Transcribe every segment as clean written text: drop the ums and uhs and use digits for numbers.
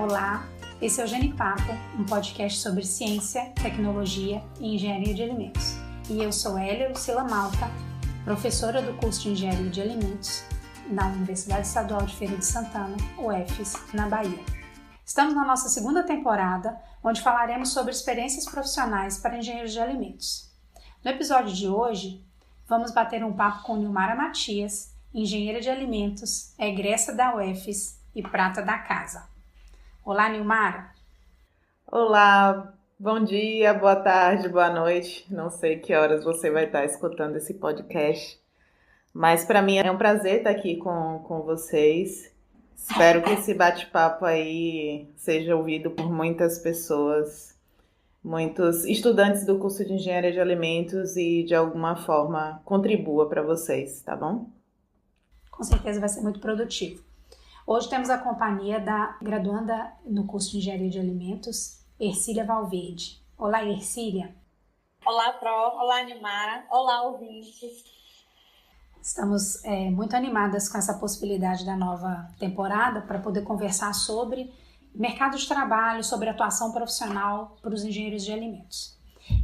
Olá, esse é o Genipapo, um podcast sobre ciência, tecnologia e engenharia de alimentos. E eu sou Hélia Lucila Malta, professora do curso de Engenharia de Alimentos na Universidade Estadual de Feira de Santana, UFES, na Bahia. Estamos na nossa segunda temporada, onde falaremos sobre experiências profissionais para engenheiros de alimentos. No episódio de hoje, vamos bater um papo com Nilmara Matias, engenheira de alimentos, egressa da UFES e prata da casa. Olá, Nilmara. Olá, bom dia, boa tarde, boa noite. Não sei que horas você vai estar escutando esse podcast, mas para mim é um prazer estar aqui com vocês. Espero que esse bate-papo aí seja ouvido por muitas pessoas, muitos estudantes do curso de Engenharia de Alimentos e de alguma forma contribua para vocês, tá bom? Com certeza vai ser muito produtivo. Hoje temos a companhia da graduanda no curso de Engenharia de Alimentos, Ercília Valverde. Olá, Ercília. Olá, Pro. Olá, Nilmara. Olá, ouvintes. Estamos muito animadas com essa possibilidade da nova temporada para poder conversar sobre mercado de trabalho, sobre atuação profissional para os engenheiros de alimentos.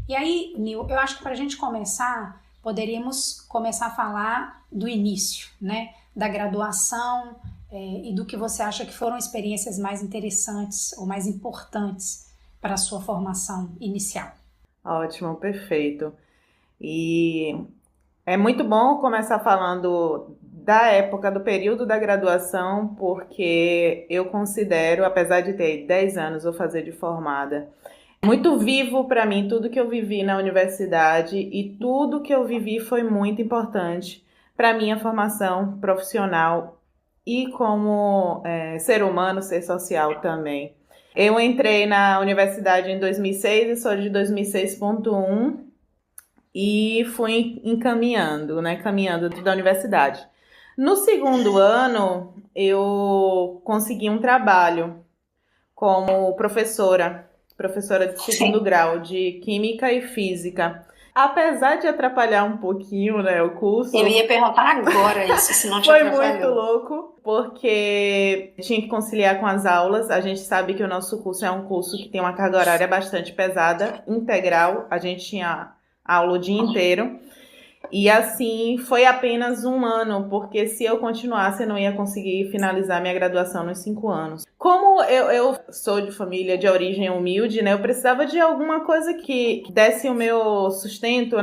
E aí, Nil, eu acho que para a gente começar, poderíamos começar a falar do início, né? Da graduação e do que você acha que foram experiências mais interessantes ou mais importantes para a sua formação inicial. Ótimo, perfeito. E é muito bom começar falando da época, do período da graduação, porque eu considero, apesar de ter 10 anos, vou fazer de formada, muito vivo para mim tudo que eu vivi na universidade e tudo que eu vivi foi muito importante para a minha formação profissional e como ser humano, ser social também. Eu entrei na universidade em 2006 e sou de 2006.1 e fui encaminhando, caminhando da universidade. No segundo ano, eu consegui um trabalho como professora de segundo grau de Química e Física. Apesar de atrapalhar um pouquinho, o curso... Eu ia perguntar agora isso, se não te atrapalhou. Foi muito louco, porque tinha que conciliar com as aulas. A gente sabe que o nosso curso é um curso que tem uma carga horária bastante pesada, integral. A gente tinha aula o dia inteiro. E assim, foi apenas um ano, porque se eu continuasse, eu não ia conseguir finalizar minha graduação nos 5 anos. Como eu sou de família de origem humilde, eu precisava de alguma coisa que desse o meu sustento,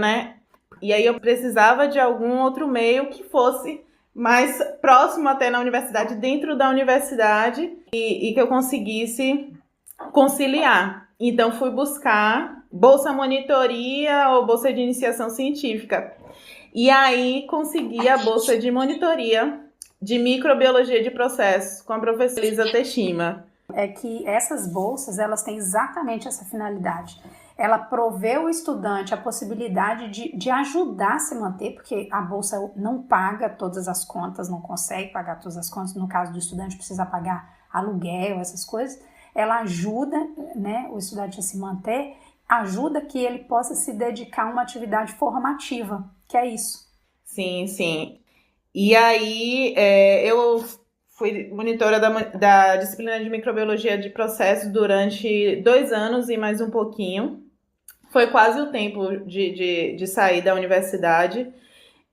E aí eu precisava de algum outro meio que fosse mais próximo até na universidade, dentro da universidade, e que eu conseguisse conciliar. Então fui buscar bolsa monitoria ou bolsa de iniciação científica. E aí consegui a bolsa de monitoria de microbiologia de processos com a professora Elisa Teshima. É que essas bolsas, elas têm exatamente essa finalidade. Ela provê o estudante a possibilidade de ajudar a se manter, porque a bolsa não paga todas as contas, não consegue pagar todas as contas. No caso do estudante, precisa pagar aluguel, essas coisas. Ela ajuda, o estudante a se manter, ajuda que ele possa se dedicar a uma atividade formativa, que é isso. Sim, sim. E aí, eu fui monitora da disciplina de microbiologia de processos durante 2 anos e mais um pouquinho. Foi quase o tempo de sair da universidade.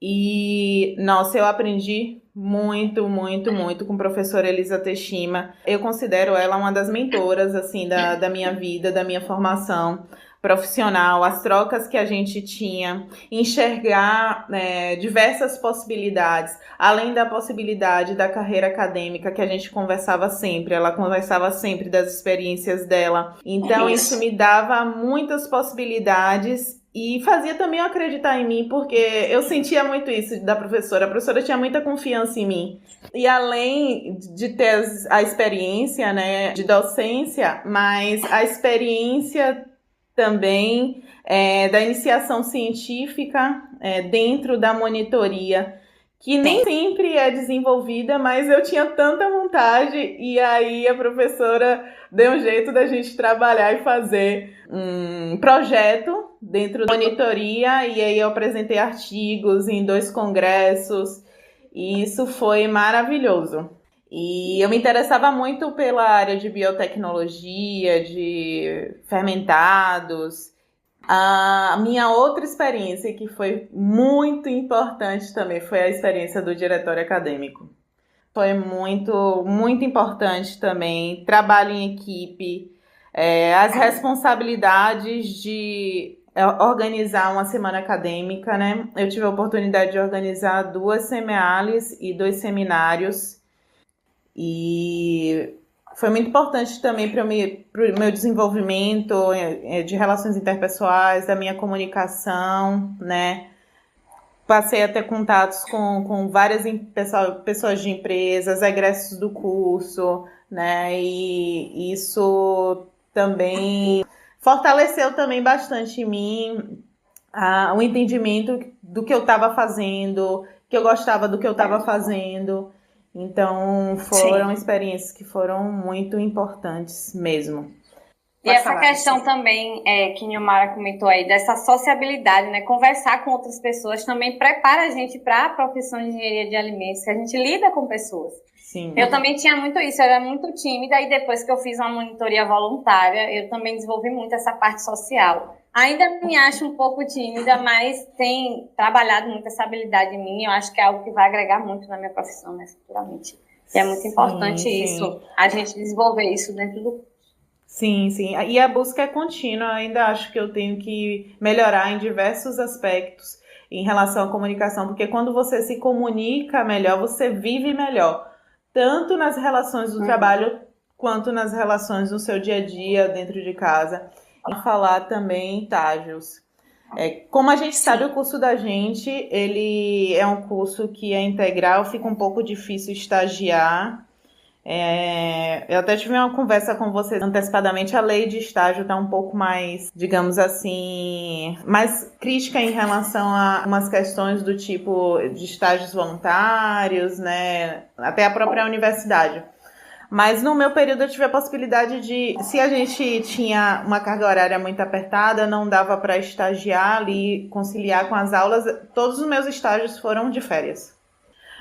E, nossa, eu aprendi muito, muito, muito com a professora Elisa Teshima. Eu considero ela uma das mentoras, assim, da minha vida, da minha formação profissional, as trocas que a gente tinha, enxergar diversas possibilidades, além da possibilidade da carreira acadêmica, que a gente conversava sempre, ela conversava sempre das experiências dela. Então, isso me dava muitas possibilidades e fazia também eu acreditar em mim, porque eu sentia muito isso da professora. A professora tinha muita confiança em mim. E além de ter a experiência, de docência, mas a experiência também da iniciação científica dentro da monitoria, que nem sempre é desenvolvida, mas eu tinha tanta vontade, e aí a professora deu um jeito da gente trabalhar e fazer um projeto dentro da monitoria, e aí eu apresentei artigos em 2 congressos, e isso foi maravilhoso. E eu me interessava muito pela área de biotecnologia, de fermentados. A minha outra experiência, que foi muito importante também, foi a experiência do diretório acadêmico. Foi muito, muito importante também. Trabalho em equipe, as responsabilidades de organizar uma semana acadêmica, né? Eu tive a oportunidade de organizar 2 semiales e 2 seminários. E foi muito importante também para o meu desenvolvimento de relações interpessoais, da minha comunicação, né? Passei a ter contatos com várias pessoas de empresas, egressos do curso, né? E isso também fortaleceu também bastante em mim o entendimento do que eu estava fazendo, que eu gostava do que eu estava fazendo. Então, foram experiências que foram muito importantes mesmo. E essa questão também, que Nilmara comentou aí, dessa sociabilidade, né? Conversar com outras pessoas também prepara a gente para a profissão de engenharia de alimentos, que a gente lida com pessoas. Sim. Eu também tinha muito isso, eu era muito tímida, e depois que eu fiz uma monitoria voluntária, eu também desenvolvi muito essa parte social. Ainda me acho um pouco tímida, mas tem trabalhado muito essa habilidade em mim. Eu acho que é algo que vai agregar muito na minha profissão, né, futuramente. E é muito importante isso, a gente desenvolver isso dentro do curso. Sim, sim. E a busca é contínua. Ainda acho que eu tenho que melhorar em diversos aspectos em relação à comunicação, porque quando você se comunica melhor, você vive melhor, tanto nas relações do trabalho quanto nas relações no seu dia a dia dentro de casa. E falar também em estágios. Como a gente sabe, o curso da gente, ele é um curso que é integral, fica um pouco difícil estagiar. Eu até tive uma conversa com vocês antecipadamente, a lei de estágio está um pouco mais, digamos assim, mais crítica em relação a umas questões do tipo de estágios voluntários, né? Até a própria universidade. Mas no meu período eu tive a possibilidade de, se a gente tinha uma carga horária muito apertada, não dava para estagiar ali, conciliar com as aulas, todos os meus estágios foram de férias.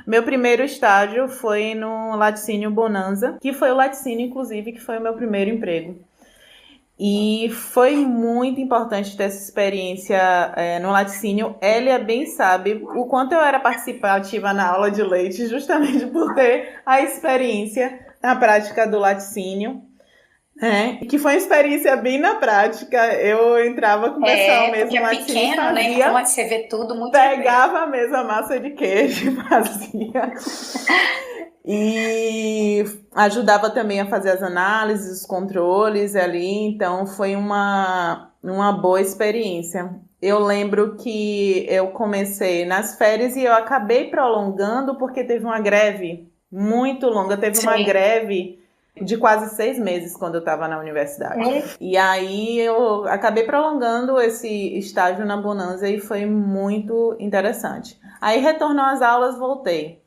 Meu primeiro estágio foi no Laticínio Bonanza, que foi o laticínio, inclusive, que foi o meu primeiro emprego. E foi muito importante ter essa experiência no laticínio. Elia bem sabe o quanto eu era participativa na aula de leite, justamente por ter a experiência na prática do laticínio. Que foi uma experiência bem na prática. Eu entrava com o pessoal mesmo no laticínio, pequeno, fazia, né? Então você vê tudo muito pegava mesmo a massa de queijo e fazia. E ajudava também a fazer as análises, os controles ali. Então foi uma boa experiência. Eu lembro que eu comecei nas férias e eu acabei prolongando porque teve uma greve muito longa. Teve uma greve de quase 6 meses quando eu estava na universidade. E aí eu acabei prolongando esse estágio na Bonanza e foi muito interessante. Aí retornou às aulas, voltei.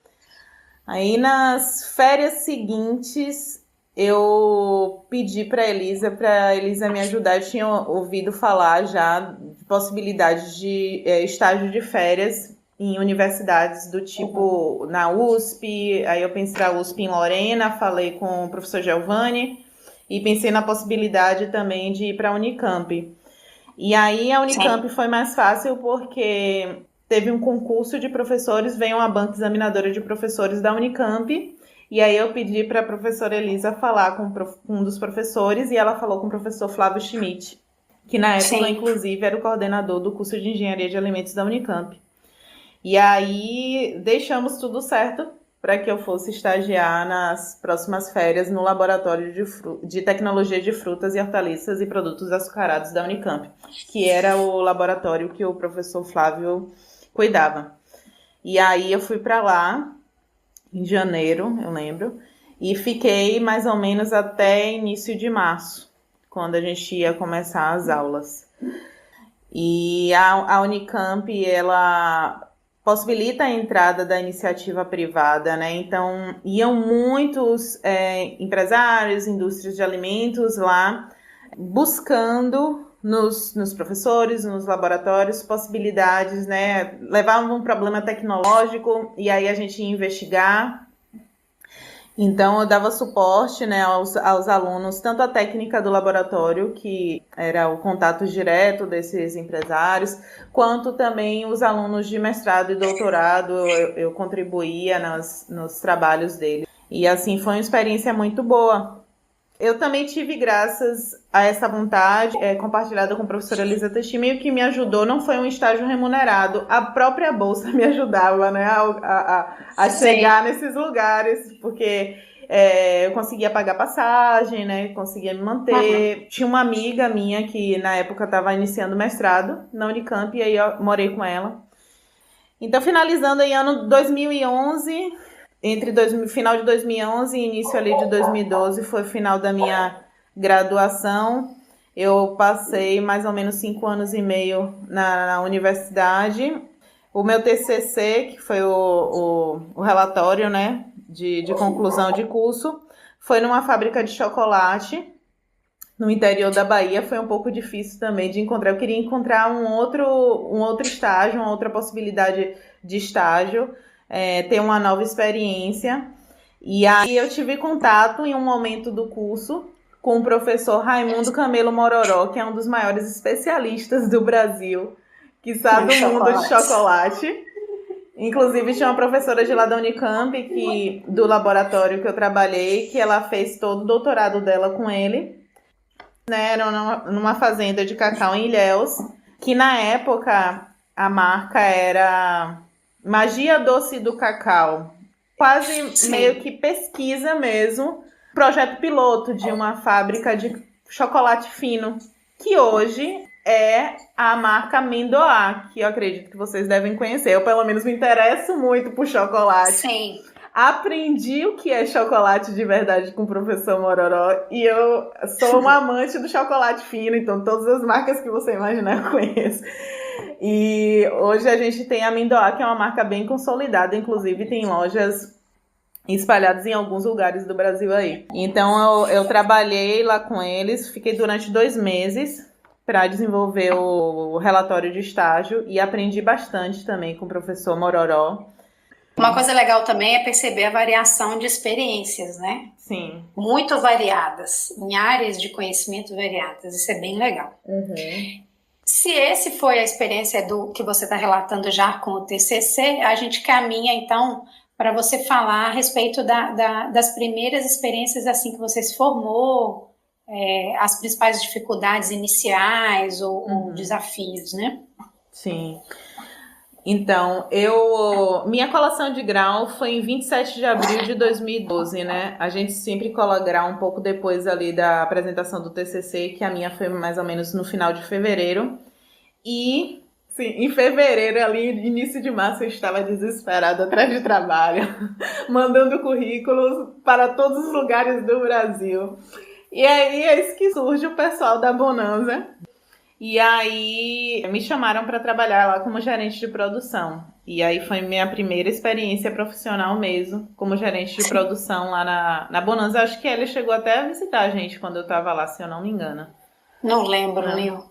Aí nas férias seguintes eu pedi para Elisa me ajudar. Eu tinha ouvido falar já de possibilidades de estágio de férias em universidades do tipo na USP. Aí eu pensei na USP em Lorena, falei com o professor Giovanni e pensei na possibilidade também de ir para a Unicamp. E aí a Unicamp foi mais fácil porque teve um concurso de professores, veio uma banca examinadora de professores da Unicamp, e aí eu pedi para a professora Elisa falar com um dos professores, e ela falou com o professor Flávio Schmidt, que na época, inclusive, era o coordenador do curso de Engenharia de Alimentos da Unicamp. E aí deixamos tudo certo para que eu fosse estagiar nas próximas férias no laboratório de tecnologia de frutas e hortaliças e produtos açucarados da Unicamp, que era o laboratório que o professor Flávio cuidava. E aí eu fui para lá em janeiro, eu lembro, e fiquei mais ou menos até início de março, quando a gente ia começar as aulas. E a Unicamp, ela possibilita a entrada da iniciativa privada, né? Então, iam muitos empresários, indústrias de alimentos lá, buscando nos professores, nos laboratórios, possibilidades, né? Levavam um problema tecnológico e aí a gente ia investigar. Então, eu dava suporte, né, aos alunos, tanto a técnica do laboratório, que era o contato direto desses empresários, quanto também os alunos de mestrado e doutorado, eu contribuía nos trabalhos deles. E assim, foi uma experiência muito boa. Eu também tive, graças a essa vontade, compartilhada com a professora Elisa Testimi, o que me ajudou não foi um estágio remunerado, a própria bolsa me ajudava, né, a chegar nesses lugares, porque eu conseguia pagar passagem, né, conseguia me manter. Tinha uma amiga minha que na época estava iniciando mestrado na Unicamp, e aí eu morei com ela. Então, finalizando em ano 2011... final de 2011 e início ali de 2012 foi o final da minha graduação. Eu passei mais ou menos 5 anos e meio na universidade. O meu TCC, que foi o relatório, né, de conclusão de curso, foi numa fábrica de chocolate no interior da Bahia. Foi um pouco difícil também de encontrar. Eu queria encontrar um outro estágio, uma outra possibilidade de estágio. Ter uma nova experiência. E aí eu tive contato em um momento do curso com o professor Raimundo Camelo Mororó, que é um dos maiores especialistas do Brasil, que sabe do mundo de chocolate. Inclusive tinha uma professora de lá da Unicamp, do laboratório que eu trabalhei, que ela fez todo o doutorado dela com ele, né? Era numa fazenda de cacau em Ilhéus, que na época a marca era Magia Doce do Cacau, quase meio que pesquisa mesmo, projeto piloto de uma fábrica de chocolate fino, que hoje é a marca Amendoá, que eu acredito que vocês devem conhecer. Eu, pelo menos, me interesso muito por chocolate. Sim. Aprendi o que é chocolate de verdade com o professor Mororó, e eu sou uma amante do chocolate fino, então todas as marcas que você imaginar eu conheço. E hoje a gente tem a Amendoá, que é uma marca bem consolidada, inclusive tem lojas espalhadas em alguns lugares do Brasil aí. Então eu trabalhei lá com eles, fiquei durante 2 meses para desenvolver o relatório de estágio e aprendi bastante também com o professor Mororó. Uma coisa legal também é perceber a variação de experiências, né? Sim. Muito variadas, em áreas de conhecimento variadas. Isso é bem legal. Uhum. Se esse foi a experiência do que você está relatando já com o TCC, a gente caminha, então, para você falar a respeito das primeiras experiências assim que você se formou, as principais dificuldades iniciais ou desafios, né? Sim. Então, minha colação de grau foi em 27 de abril de 2012, né? A gente sempre cola grau um pouco depois ali da apresentação do TCC, que a minha foi mais ou menos no final de fevereiro. E, sim, em fevereiro, ali, início de março, eu estava desesperada atrás de trabalho, mandando currículos para todos os lugares do Brasil. E aí, eis que surge o pessoal da Bonanza. E aí me chamaram para trabalhar lá como gerente de produção. E aí foi minha primeira experiência profissional mesmo, como gerente de produção lá na Bonanza. Acho que ele chegou até a visitar a gente quando eu estava lá, se eu não me engano. Não lembro, Nil.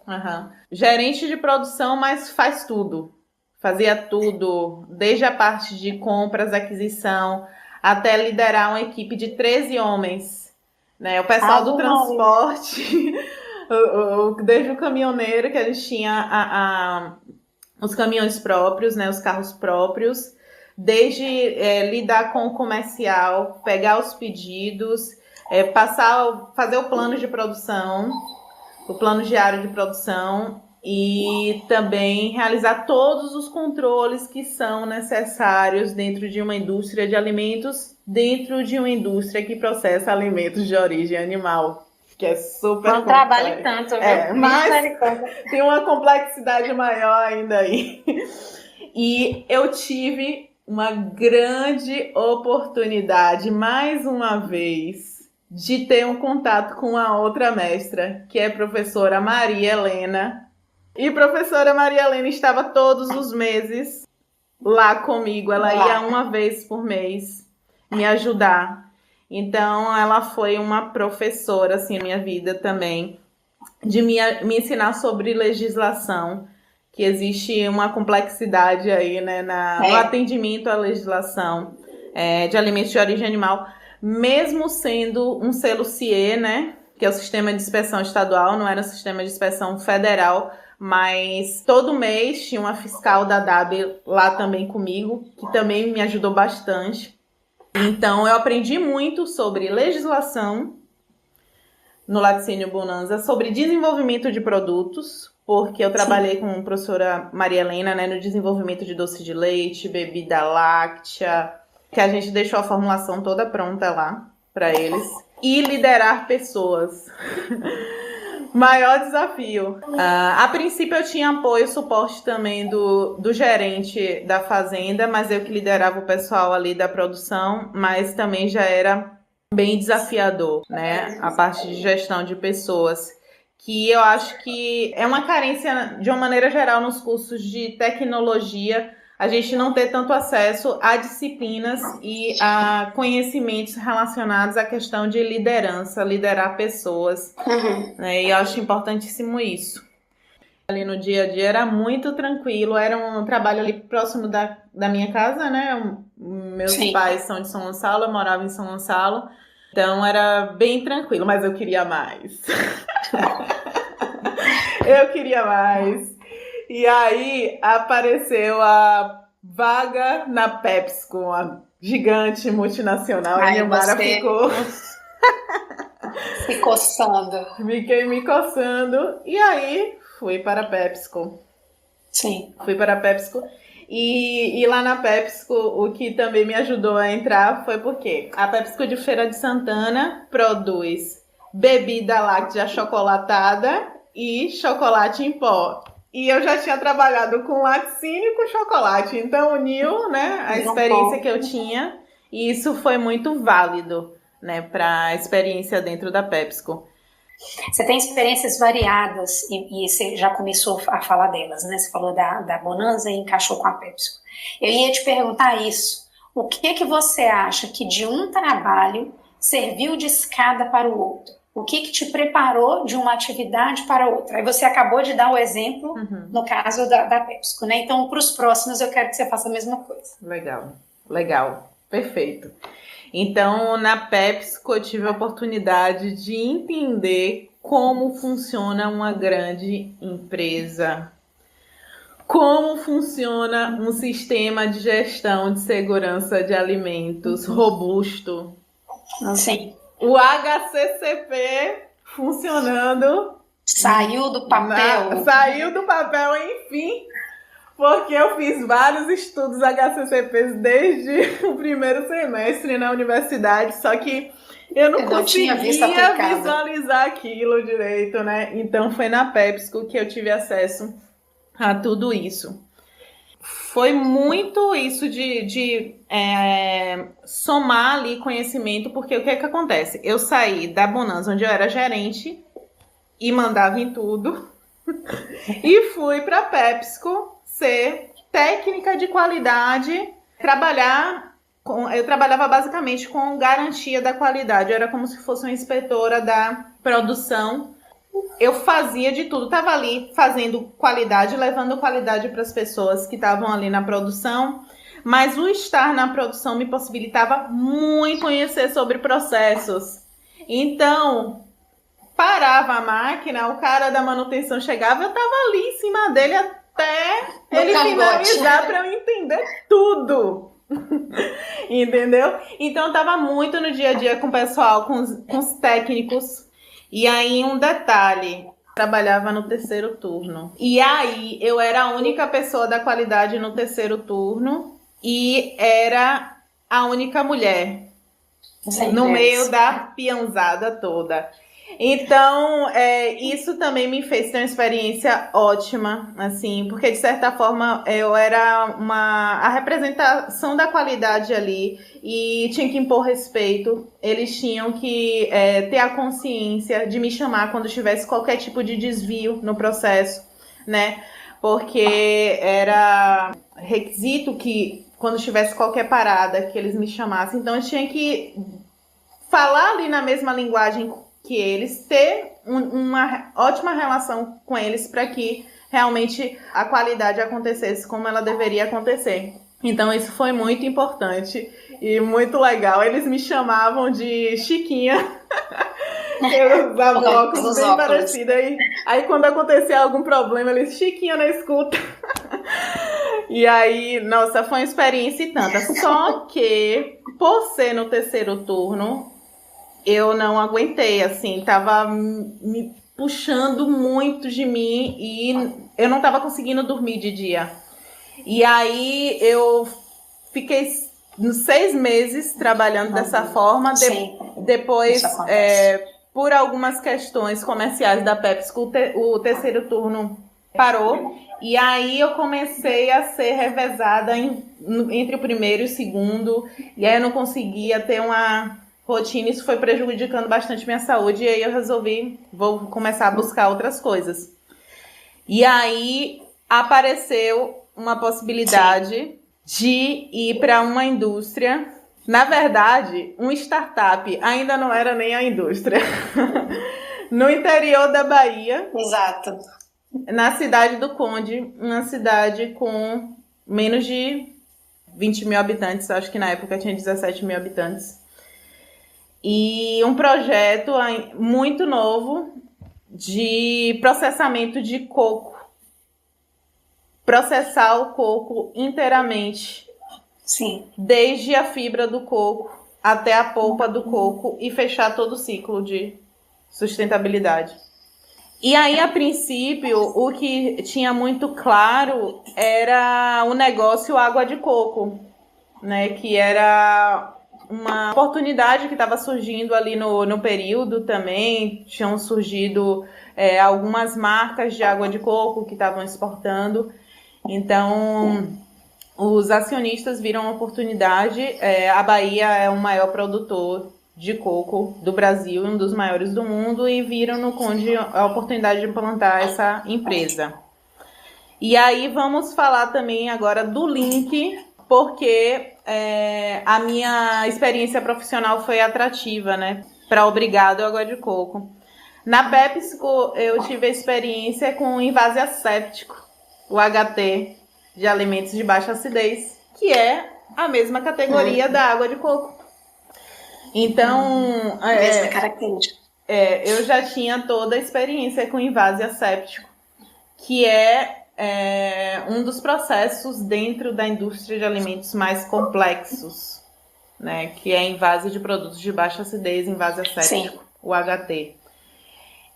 Gerente de produção, mas faz tudo. Fazia tudo, desde a parte de compras, aquisição, até liderar uma equipe de 13 homens. Né? O pessoal do transporte... Desde o caminhoneiro, que a gente tinha os caminhões próprios, né, os carros próprios, desde lidar com o comercial, pegar os pedidos, fazer o plano de produção, o plano diário de produção, e também realizar todos os controles que são necessários dentro de uma indústria de alimentos, dentro de uma indústria que processa alimentos de origem animal. Que é super não trabalhe tanto, viu? Mas tem uma complexidade maior ainda aí. E eu tive uma grande oportunidade, mais uma vez, de ter um contato com a outra mestra, que é a professora Maria Helena. E a professora Maria Helena estava todos os meses lá comigo. Ela ia uma vez por mês me ajudar. Então, ela foi uma professora, assim, na minha vida também, de me ensinar sobre legislação, que existe uma complexidade aí, né, no atendimento à legislação de alimentos de origem animal, mesmo sendo um selo CIE, né? Que é o Sistema de Inspeção Estadual, não era o Sistema de Inspeção Federal, mas todo mês tinha uma fiscal da DAB lá também comigo, que também me ajudou bastante. Então, eu aprendi muito sobre legislação no Laticínio Bonanza, sobre desenvolvimento de produtos, porque eu trabalhei com a professora Maria Helena, né, no desenvolvimento de doce de leite, bebida láctea, que a gente deixou a formulação toda pronta lá para eles. E liderar pessoas. Maior desafio. A princípio eu tinha apoio e suporte também do gerente da fazenda, mas eu que liderava o pessoal ali da produção, mas também já era bem desafiador, né? A parte de gestão de pessoas, que eu acho que é uma carência de uma maneira geral nos cursos de tecnologia, a gente não ter tanto acesso a disciplinas e a conhecimentos relacionados à questão de liderança, liderar pessoas, né? E eu acho importantíssimo isso. Ali no dia a dia era muito tranquilo, era um trabalho ali próximo da minha casa, né? Meus pais são de São Gonçalo, eu morava em São Gonçalo, então era bem tranquilo, mas eu queria mais. Eu queria mais. E aí apareceu a vaga na PepsiCo, a gigante multinacional. Ai, e a Mara ficou se coçando. Fiquei me coçando. E aí fui para a PepsiCo. Sim. Fui para a PepsiCo. E lá na PepsiCo, o que também me ajudou a entrar foi porque a PepsiCo de Feira de Santana produz bebida láctea achocolatada e chocolate em pó. E eu já tinha trabalhado com laticínio e com chocolate, então uniu, né, a experiência que eu tinha, e isso foi muito válido, né, para a experiência dentro da PepsiCo. Você tem experiências variadas e você já começou a falar delas, né? Você falou da Bonanza e encaixou com a PepsiCo. Eu ia te perguntar isso. O que você acha que de um trabalho serviu de escada para o outro? O que te preparou de uma atividade para outra? Aí você acabou de dar o exemplo, no caso da PepsiCo, né? Então, para os próximos, eu quero que você faça a mesma coisa. Legal. Perfeito. Então, na PepsiCo, eu tive a oportunidade de entender como funciona uma grande empresa. Como funciona um sistema de gestão de segurança de alimentos robusto. Sim. O HCCP funcionando. Saiu do papel. Saiu do papel, enfim, porque eu fiz vários estudos HCCPs desde o primeiro semestre na universidade, só que eu não conseguia visualizar aquilo direito, né? Então foi na PepsiCo que eu tive acesso a tudo isso. Foi muito isso de somar ali conhecimento, porque o que acontece? Eu saí da Bonanza, onde eu era gerente e mandava em tudo, e fui para a PepsiCo ser técnica de qualidade, eu trabalhava basicamente com garantia da qualidade, eu era como se fosse uma inspetora da produção. Eu fazia de tudo, estava ali fazendo qualidade, levando qualidade para as pessoas que estavam ali na produção, mas o estar na produção me possibilitava muito conhecer sobre processos. Então, parava a máquina, o cara da manutenção chegava, eu estava ali em cima dele até ele finalizar para eu entender tudo. Entendeu? Então, eu estava muito no dia a dia com o pessoal, com os técnicos. E aí, um detalhe, trabalhava no terceiro turno. E aí, eu era a única pessoa da qualidade no terceiro turno e era a única mulher no meio da peãozada toda. Então, isso também me fez ter uma experiência ótima, assim, porque de certa forma eu era a representação da qualidade ali e tinha que impor respeito. Eles tinham que ter a consciência de me chamar quando tivesse qualquer tipo de desvio no processo, né? Porque era requisito que quando tivesse qualquer parada que eles me chamassem. Então eu tinha que falar ali na mesma linguagem que eles, ter uma ótima relação com eles para que realmente a qualidade acontecesse como ela deveria acontecer. Então isso foi muito importante e muito legal. Eles me chamavam de Chiquinha. Eu usava óculos bem parecidos. Aí quando acontecia algum problema, eles, Chiquinha na escuta. E aí, nossa, foi uma experiência e tanta. Só que, por ser no terceiro turno, eu não aguentei, assim, tava me puxando muito de mim e eu não tava conseguindo dormir de dia. E aí eu fiquei 6 meses trabalhando dessa forma. Depois, por algumas questões comerciais da PepsiCo, o terceiro turno parou. E aí eu comecei a ser revezada entre o primeiro e o segundo. E aí eu não conseguia ter uma rotina. Isso foi prejudicando bastante minha saúde. E aí eu resolvi, vou começar a buscar outras coisas. E aí apareceu uma possibilidade de ir para uma indústria. Na verdade, uma startup, ainda não era nem a indústria. No interior da Bahia. Exato. Na cidade do Conde, uma cidade com menos de 20 mil habitantes, acho que na época tinha 17 mil habitantes. E um projeto muito novo de processamento de coco. Processar o coco inteiramente. Sim. Desde a fibra do coco até a polpa do coco e fechar todo o ciclo de sustentabilidade. E aí, a princípio, o que tinha muito claro era o negócio água de coco, né? Que era uma oportunidade que estava surgindo ali no período também. Tinham surgido algumas marcas de água de coco que estavam exportando. Então, os acionistas viram uma oportunidade. A Bahia é o maior produtor de coco do Brasil, um dos maiores do mundo, e viram no Conde a oportunidade de implantar essa empresa. E aí vamos falar também agora do link, porque a minha experiência profissional foi atrativa, né, para Obrigado Água de Coco. Na PepsiCo eu tive a experiência com invase asséptico, o HT, de alimentos de baixa acidez, que é a mesma categoria da água de coco. Então, mesma característica. Eu já tinha toda a experiência com invase asséptico, que é um dos processos dentro da indústria de alimentos mais complexos, né? Que é invase de produtos de baixa acidez, invase asséptico, o HT.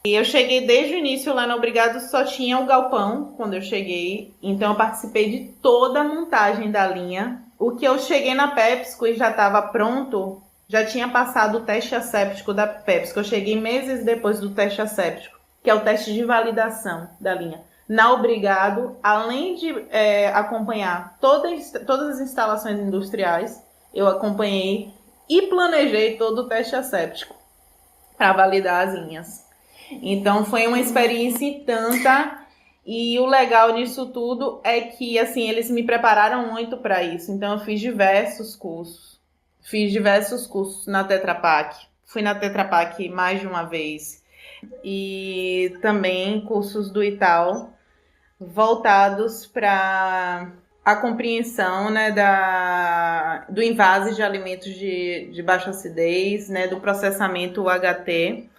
E eu cheguei desde o início lá no Obrigado, só tinha o galpão quando eu cheguei, então eu participei de toda a montagem da linha. O que eu cheguei na PepsiCo e já estava pronto, já tinha passado o teste asséptico da PepsiCo. Eu cheguei meses depois do teste asséptico, que é o teste de validação da linha. Na Obrigado, além de acompanhar todas as instalações industriais, eu acompanhei e planejei todo o teste asséptico para validar as linhas. Então foi uma experiência e tanta, e o legal disso tudo é que assim, eles me prepararam muito para isso. Então eu fiz diversos cursos na Tetra Pak, fui na Tetra Pak mais de uma vez, e também cursos do Itaú voltados para a compreensão, né, do invase de alimentos de baixa acidez, né, do processamento UHT.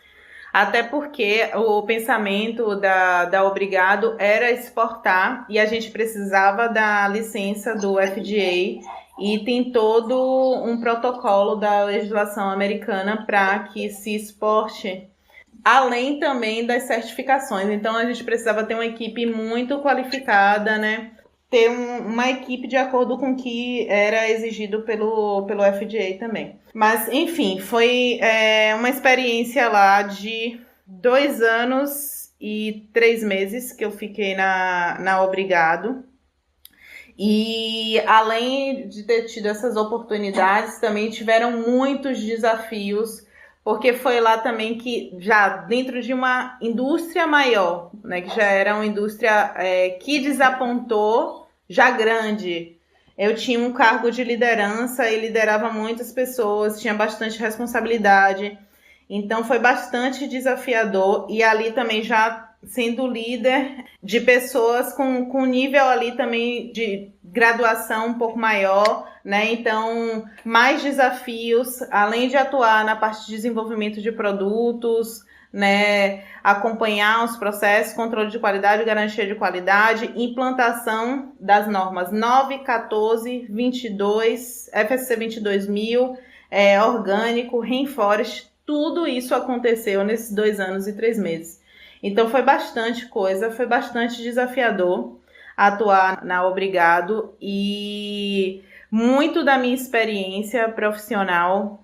Até porque o pensamento da Obrigado era exportar e a gente precisava da licença do FDA, e tem todo um protocolo da legislação americana para que se exporte, além também das certificações. Então a gente precisava ter uma equipe muito qualificada, né? Ter uma equipe de acordo com o que era exigido pelo FDA também. Mas, enfim, foi uma experiência lá de 2 anos e 3 meses que eu fiquei na Obrigado. E, além de ter tido essas oportunidades, também tiveram muitos desafios, porque foi lá também que, já dentro de uma indústria maior, né, que já era uma indústria que desapontou, já grande. Eu tinha um cargo de liderança e liderava muitas pessoas, tinha bastante responsabilidade. Então foi bastante desafiador, e ali também já sendo líder de pessoas com nível ali também de graduação um pouco maior, né? Então, mais desafios, além de atuar na parte de desenvolvimento de produtos, né? Acompanhar os processos, controle de qualidade, garantia de qualidade, implantação das normas 9, 14, 22, FSC 22000, orgânico, Rainforest, tudo isso aconteceu nesses 2 anos e 3 meses. Então foi bastante coisa, foi bastante desafiador atuar na Obrigado e muito da minha experiência profissional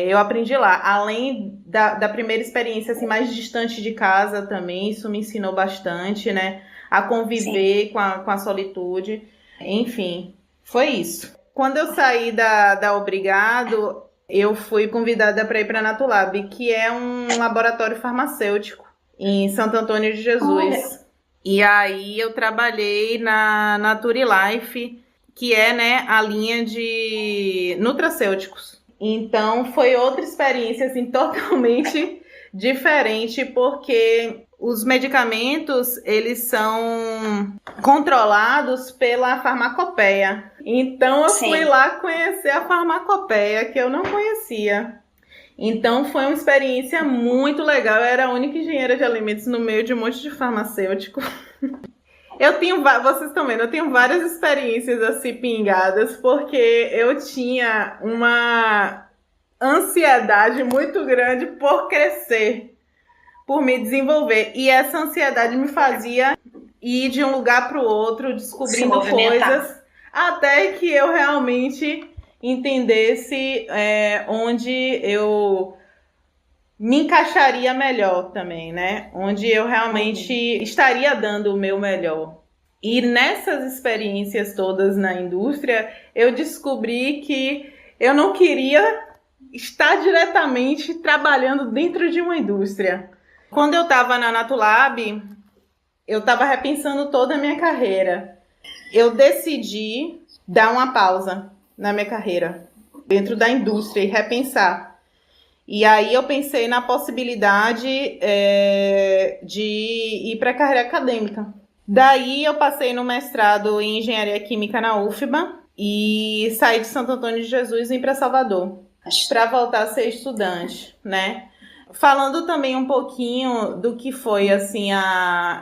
eu aprendi lá. Além da primeira experiência assim, mais distante de casa também, isso me ensinou bastante, né? A conviver com a solitude. Enfim, foi isso. Quando eu saí da Obrigado, eu fui convidada para ir para a Natulab, que é um laboratório farmacêutico em Santo Antônio de Jesus. E aí eu trabalhei na Naturilife, que é, né, a linha de nutracêuticos. Então foi outra experiência assim, totalmente diferente, porque os medicamentos, eles são controlados pela farmacopeia. Então eu fui lá conhecer a farmacopeia, que eu não conhecia. Então foi uma experiência muito legal. Eu era a única engenheira de alimentos no meio de um monte de farmacêutico. Vocês estão vendo, eu tenho várias experiências assim pingadas, porque eu tinha uma ansiedade muito grande por crescer, por me desenvolver. E essa ansiedade me fazia ir de um lugar para o outro, descobrindo coisas, até que eu realmente entendesse onde eu me encaixaria melhor também, né? Onde eu realmente estaria dando o meu melhor. E nessas experiências todas na indústria, eu descobri que eu não queria estar diretamente trabalhando dentro de uma indústria. Quando eu estava na Natulab, eu estava repensando toda a minha carreira. Eu decidi dar uma pausa na minha carreira, dentro da indústria, e repensar. E aí eu pensei na possibilidade de ir para a carreira acadêmica. Daí eu passei no mestrado em Engenharia Química na UFBA e saí de Santo Antônio de Jesus e vim para Salvador, para voltar a ser estudante, né? Falando também um pouquinho do que foi, assim,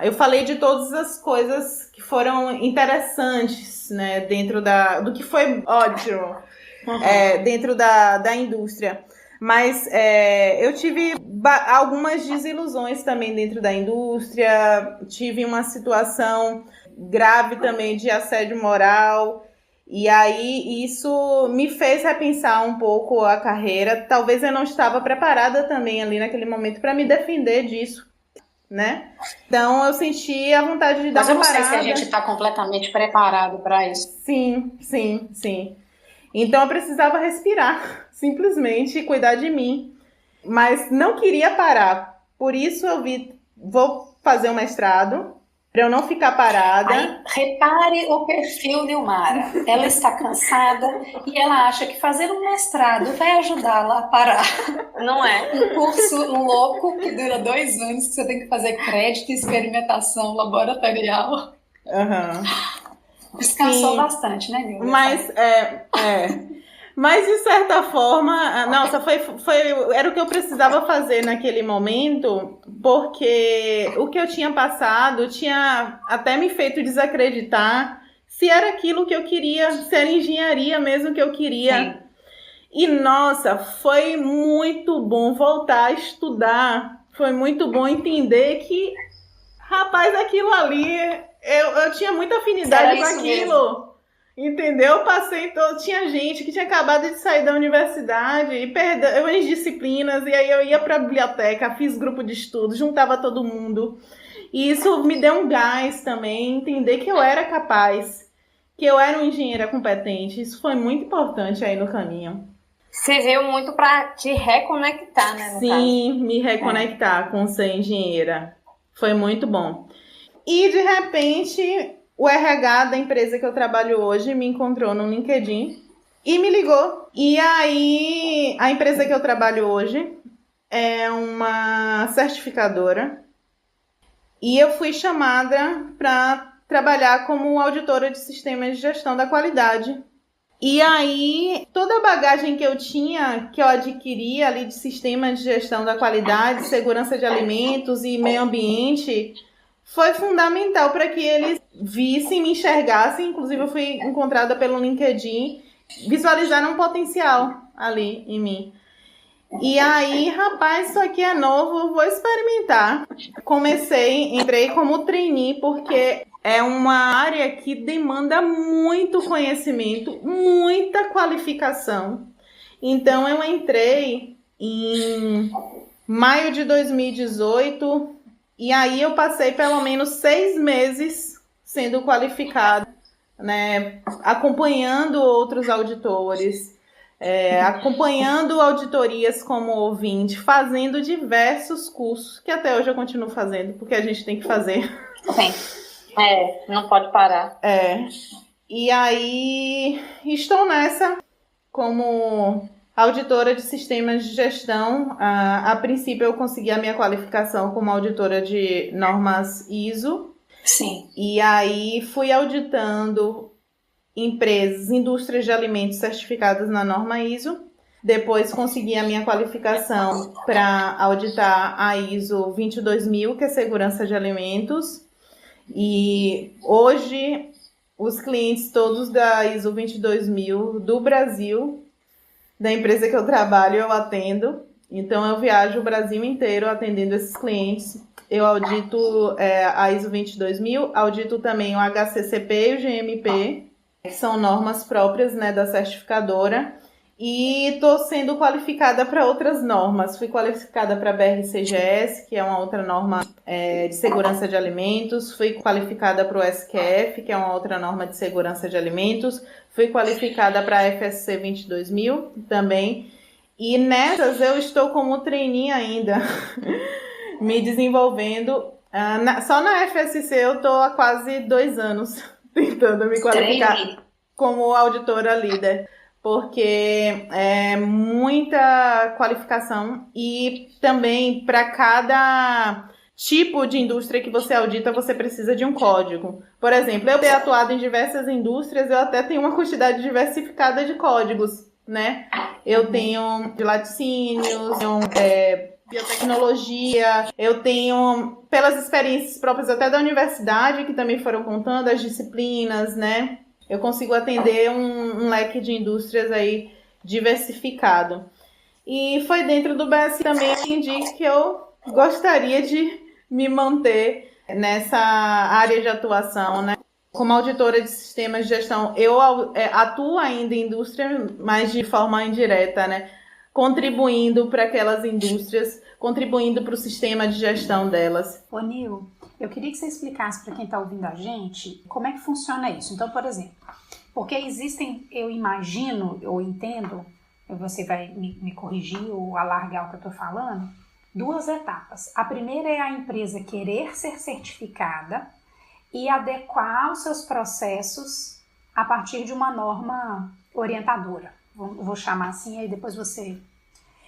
eu falei de todas as coisas que foram interessantes, né, dentro do que foi ótimo, dentro da indústria. Mas eu tive algumas desilusões também dentro da indústria, tive uma situação grave também de assédio moral, e aí isso me fez repensar um pouco a carreira. Talvez eu não estava preparada também ali naquele momento para me defender disso, né? Então eu senti a vontade de dar uma parada. Mas eu não sei se a gente está completamente preparado para isso. Sim. Então eu precisava respirar, simplesmente cuidar de mim. Mas não queria parar. Por isso eu vou fazer um mestrado, para eu não ficar parada. Aí, repare o perfil de Ilmara. Ela está cansada e ela acha que fazer um mestrado vai ajudá-la a parar. Não é? Um curso louco que dura 2 anos, que você tem que fazer crédito, experimentação laboratorial. Descansou bastante, né, Nilda? Mas de certa forma, nossa, era o que eu precisava fazer naquele momento, porque o que eu tinha passado tinha até me feito desacreditar se era aquilo que eu queria, se era engenharia mesmo que eu queria. Sim. E nossa, foi muito bom voltar a estudar, foi muito bom entender que, rapaz, aquilo ali, eu tinha muita afinidade com aquilo. Entendeu? Tinha gente que tinha acabado de sair da universidade e perdeu as disciplinas, e aí eu ia para a biblioteca, fiz grupo de estudo, juntava todo mundo. E isso me deu um gás também, entender que eu era capaz, que eu era uma engenheira competente. Isso foi muito importante aí no caminho. Serviu muito para te reconectar, né? Sim, me reconectar com ser engenheira. Foi muito bom. E de repente, o RH da empresa que eu trabalho hoje me encontrou no LinkedIn e me ligou. E aí, a empresa que eu trabalho hoje é uma certificadora. E eu fui chamada para trabalhar como auditora de sistemas de gestão da qualidade. E aí, toda a bagagem que eu tinha, que eu adquiri ali de sistemas de gestão da qualidade, segurança de alimentos e meio ambiente, foi fundamental para que eles vissem, me enxergassem. Inclusive, eu fui encontrada pelo LinkedIn, visualizaram um potencial ali em mim. E aí, rapaz, isso aqui é novo, vou experimentar. Entrei como trainee, porque é uma área que demanda muito conhecimento, muita qualificação. Então, eu entrei em maio de 2018 e aí eu passei pelo menos 6 meses sendo qualificada, né, acompanhando outros auditores, acompanhando auditorias como ouvinte, fazendo diversos cursos, que até hoje eu continuo fazendo, porque a gente tem que fazer. Sim. Não pode parar. E aí, estou nessa como auditora de sistemas de gestão. A princípio, eu consegui a minha qualificação como auditora de normas ISO. Sim. E aí, fui auditando empresas, indústrias de alimentos certificadas na norma ISO. Depois, consegui a minha qualificação para auditar a ISO 22000, que é segurança de alimentos. E hoje, os clientes todos da ISO 22000 do Brasil, da empresa que eu trabalho, eu atendo. Então, eu viajo o Brasil inteiro atendendo esses clientes. Eu audito a ISO 22000, audito também o HACCP e o GMP, que são normas próprias, né, da certificadora. E estou sendo qualificada para outras normas. Fui qualificada para a BRCGS, que é uma outra norma de segurança de alimentos. Fui qualificada para o SQF, que é uma outra norma de segurança de alimentos. Fui qualificada para a FSC 22000 também. E nessas eu estou como trainee ainda, me desenvolvendo. Só na FSC eu estou há quase 2 anos tentando me qualificar como auditora líder. Porque é muita qualificação e também para cada tipo de indústria que você audita, você precisa de um código. Por exemplo, eu tenho atuado em diversas indústrias, eu até tenho uma quantidade diversificada de códigos, né? Eu tenho de laticínios, biotecnologia, eu tenho, pelas experiências próprias até da universidade, que também foram contando as disciplinas, né? Eu consigo atender um leque de indústrias aí diversificado. E foi dentro do BS também que eu entendi que eu gostaria de me manter nessa área de atuação, né? Como auditora de sistemas de gestão, eu atuo ainda em indústria, mas de forma indireta, né? Contribuindo para aquelas indústrias, contribuindo para o sistema de gestão delas. Ô, Nil, eu queria que você explicasse para quem está ouvindo a gente como é que funciona isso. Então, por exemplo, porque existem, eu imagino, ou entendo, você vai me corrigir ou alargar o que eu estou falando, 2 etapas. A primeira é a empresa querer ser certificada e adequar os seus processos a partir de uma norma orientadora. Vou chamar assim, aí depois você...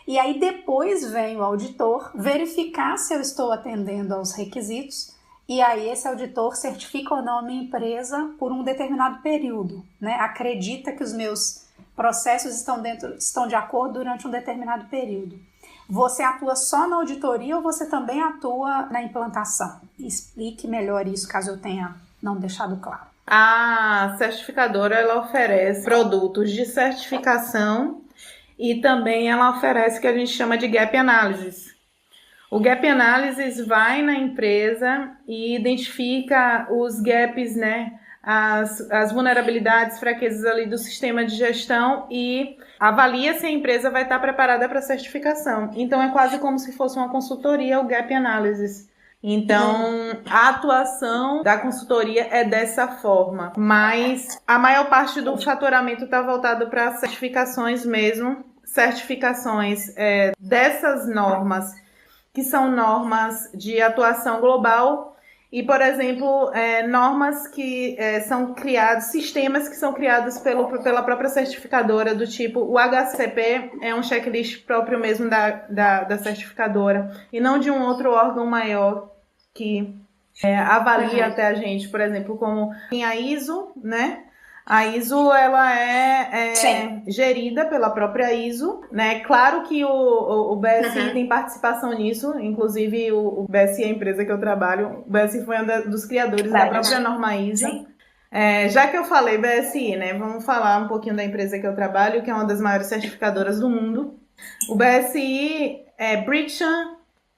E aí depois vem o auditor verificar se eu estou atendendo aos requisitos e aí esse auditor certifica ou não a minha empresa por um determinado período, né? Acredita que os meus processos estão de acordo durante um determinado período. Você atua só na auditoria ou você também atua na implantação? Explique melhor isso, caso eu tenha não deixado claro. A certificadora, ela oferece produtos de certificação e também ela oferece o que a gente chama de Gap Analysis. O Gap Analysis vai na empresa e identifica os gaps, né, as vulnerabilidades, fraquezas ali do sistema de gestão e avalia se a empresa vai estar preparada para a certificação. Então, é quase como se fosse uma consultoria, o Gap Analysis. Então, a atuação da consultoria é dessa forma, mas a maior parte do faturamento está voltado para certificações mesmo, certificações dessas normas, que são normas de atuação global e, por exemplo, normas que são criadas, sistemas que são criados pela própria certificadora, do tipo, o HACCP é um checklist próprio mesmo da certificadora e não de um outro órgão maior que avalia até a gente, por exemplo, como tem a ISO, né? A ISO, ela é gerida pela própria ISO, né? Claro que o BSI tem participação nisso, inclusive o BSI é a empresa que eu trabalho, o BSI foi um dos criadores da própria norma ISO. Já que eu falei BSI, né? Vamos falar um pouquinho da empresa que eu trabalho, que é uma das maiores certificadoras do mundo. O BSI é British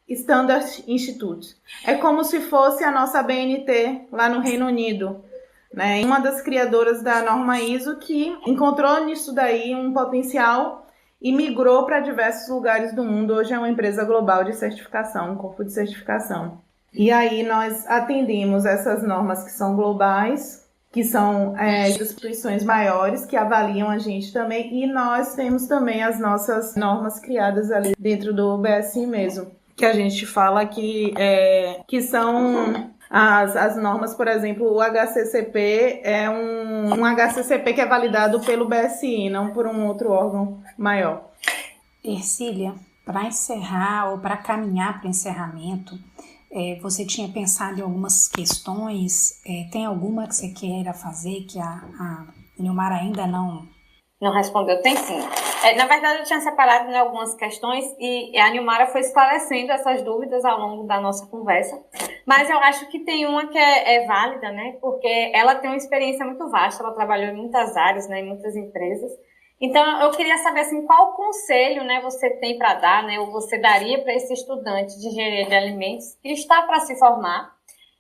Standard Institute. É como se fosse a nossa BNT lá no Reino Unido, né? Uma das criadoras da norma ISO que encontrou nisso daí um potencial e migrou para diversos lugares do mundo. Hoje é uma empresa global de certificação, um corpo de certificação. E aí nós atendemos essas normas que são globais, que são instituições maiores que avaliam a gente também, e nós temos também as nossas normas criadas ali dentro do BSI mesmo, que a gente fala que são as normas, por exemplo, o HCCP é um HCCP que é validado pelo BSI, não por um outro órgão maior. Ercília, para encerrar ou para caminhar para o encerramento, você tinha pensado em algumas questões, tem alguma que você queira fazer que a Nilmara ainda não respondeu? Tem sim. Na verdade, eu tinha separado em algumas questões e a Nilmara foi esclarecendo essas dúvidas ao longo da nossa conversa, mas eu acho que tem uma que é válida, né? Porque ela tem uma experiência muito vasta, ela trabalhou em muitas áreas, né, em muitas empresas. Então, eu queria saber, assim, qual conselho, né, você tem para dar, né, ou você daria para esse estudante de engenharia de alimentos que está para se formar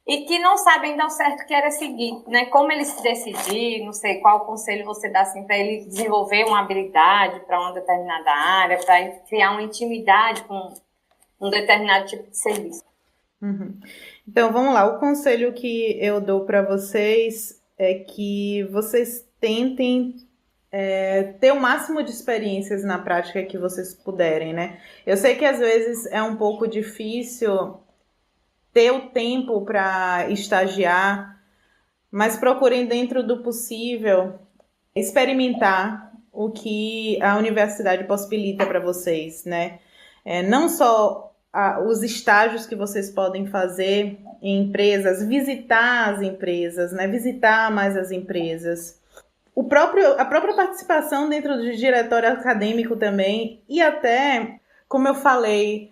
e que não sabe ainda ao certo que era seguir, né, como ele se decidir, não sei, qual conselho você dá, assim, para ele desenvolver uma habilidade para uma determinada área, para criar uma intimidade com um determinado tipo de serviço. Então, vamos lá, o conselho que eu dou para vocês é que vocês tentem ter o máximo de experiências na prática que vocês puderem, né? Eu sei que às vezes é um pouco difícil ter o tempo para estagiar, mas procurem dentro do possível experimentar o que a universidade possibilita para vocês, né? Não só os estágios que vocês podem fazer em empresas, visitar as empresas, né? Visitar mais as empresas. A própria participação dentro do diretório acadêmico também, e até, como eu falei,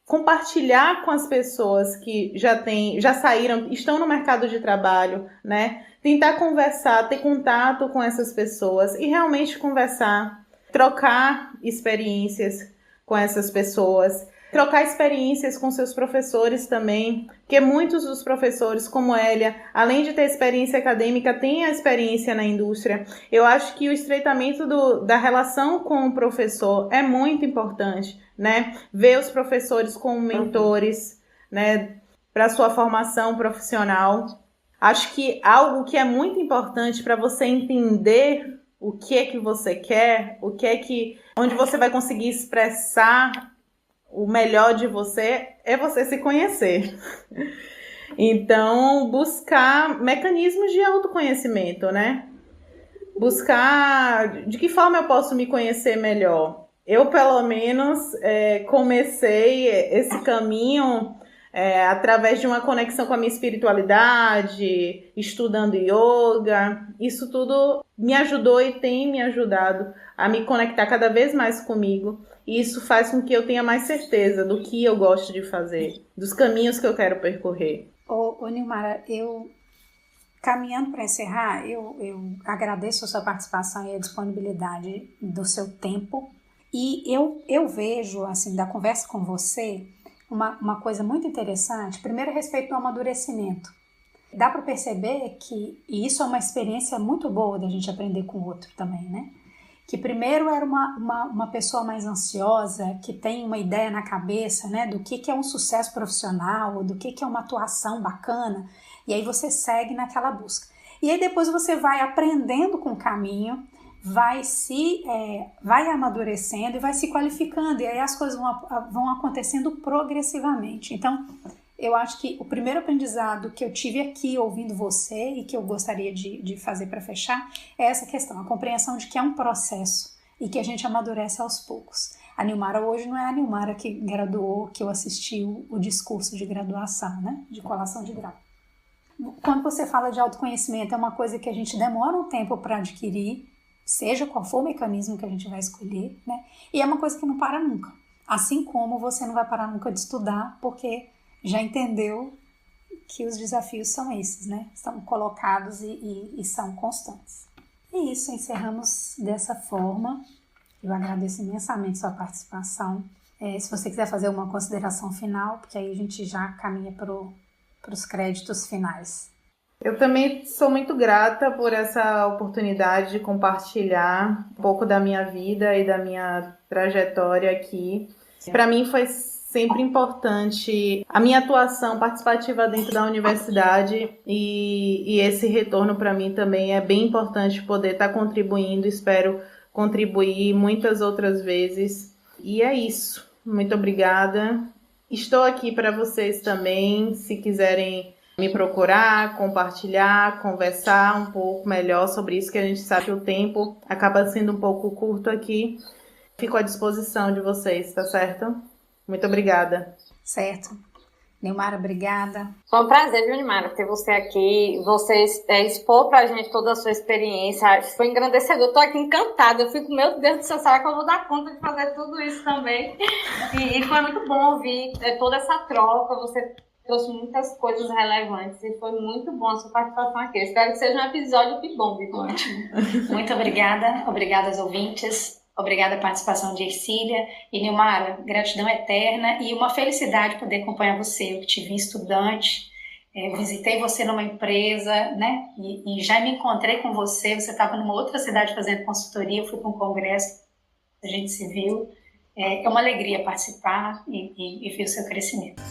compartilhar com as pessoas que já saíram, estão no mercado de trabalho, né? Tentar conversar, ter contato com essas pessoas e realmente conversar, trocar experiências com essas pessoas, trocar experiências com seus professores também, porque muitos dos professores, como Hélia, além de ter experiência acadêmica, têm a experiência na indústria. Eu acho que o estreitamento da relação com o professor é muito importante, né? Ver os professores como mentores, né, para sua formação profissional. Acho que algo que é muito importante para você entender o que é que você quer, onde você vai conseguir expressar o melhor de você é você se conhecer. Então, buscar mecanismos de autoconhecimento, né? Buscar de que forma eu posso me conhecer melhor. Eu, pelo menos, comecei esse caminho através de uma conexão com a minha espiritualidade, estudando yoga. Isso tudo me ajudou e tem me ajudado a me conectar cada vez mais comigo. E isso faz com que eu tenha mais certeza do que eu gosto de fazer, dos caminhos que eu quero percorrer. Ô Nilmara, caminhando para encerrar, eu agradeço a sua participação e a disponibilidade do seu tempo. E eu vejo, assim, da conversa com você, uma coisa muito interessante. Primeiro, a respeito do amadurecimento. Dá para perceber que, e isso é uma experiência muito boa da gente aprender com o outro também, né? Que primeiro era uma pessoa mais ansiosa, que tem uma ideia na cabeça, né, do que é um sucesso profissional, do que é uma atuação bacana, e aí você segue naquela busca. E aí depois você vai aprendendo com o caminho, vai amadurecendo e vai se qualificando, e aí as coisas vão acontecendo progressivamente. Então, eu acho que o primeiro aprendizado que eu tive aqui ouvindo você e que eu gostaria de fazer para fechar é essa questão, a compreensão de que é um processo e que a gente amadurece aos poucos. A Nilmara hoje não é a Nilmara que graduou, que eu assisti o discurso de graduação, né, de colação de grau. quando você fala de autoconhecimento, é uma coisa que a gente demora um tempo para adquirir, seja qual for o mecanismo que a gente vai escolher, né? E é uma coisa que não para nunca. Assim como você não vai parar nunca de estudar, porque já entendeu que os desafios são esses, né? Estão colocados e são constantes. E isso, encerramos dessa forma. Eu agradeço imensamente sua participação. Se você quiser fazer uma consideração final, porque aí a gente já caminha para os créditos finais. Eu também sou muito grata por essa oportunidade de compartilhar um pouco da minha vida e da minha trajetória aqui. Para mim foi sempre importante a minha atuação participativa dentro da universidade e esse retorno para mim também é bem importante poder estar contribuindo. Espero contribuir muitas outras vezes. E é isso. Muito obrigada. Estou aqui para vocês também, se quiserem me procurar, compartilhar, conversar um pouco melhor sobre isso, que a gente sabe que o tempo acaba sendo um pouco curto aqui. Fico à disposição de vocês, tá certo? Muito obrigada. Certo. Nilmara, obrigada. Foi um prazer, viu, Nilmara, ter você aqui, você expor pra gente toda a sua experiência. Foi engrandecedor, eu tô aqui encantada. Eu fico, meu Deus do céu, será que eu vou dar conta de fazer tudo isso também? E foi muito bom ouvir toda essa troca, você trouxe muitas coisas relevantes e foi muito bom a sua participação aqui. Eu espero que seja um episódio que bombe. Ótimo. Muito obrigada. Obrigada aos ouvintes. Obrigada à participação de Ercília e Nilmara. Gratidão eterna e uma felicidade poder acompanhar você. Eu te vi estudante, visitei você numa empresa, né? E já me encontrei com você. Você estava numa outra cidade fazendo consultoria. Eu fui para um congresso, a gente se viu. É uma alegria participar e ver o seu crescimento.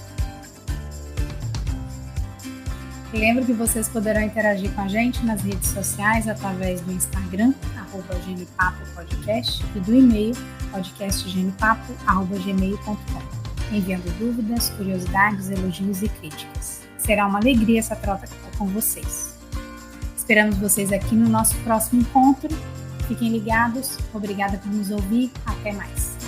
Lembro que vocês poderão interagir com a gente nas redes sociais através do Instagram, @genipapopodcast, e do e-mail, podcastgenipapo@gmail.com, enviando dúvidas, curiosidades, elogios e críticas. Será uma alegria essa troca com vocês. Esperamos vocês aqui no nosso próximo encontro. Fiquem ligados. Obrigada por nos ouvir. Até mais.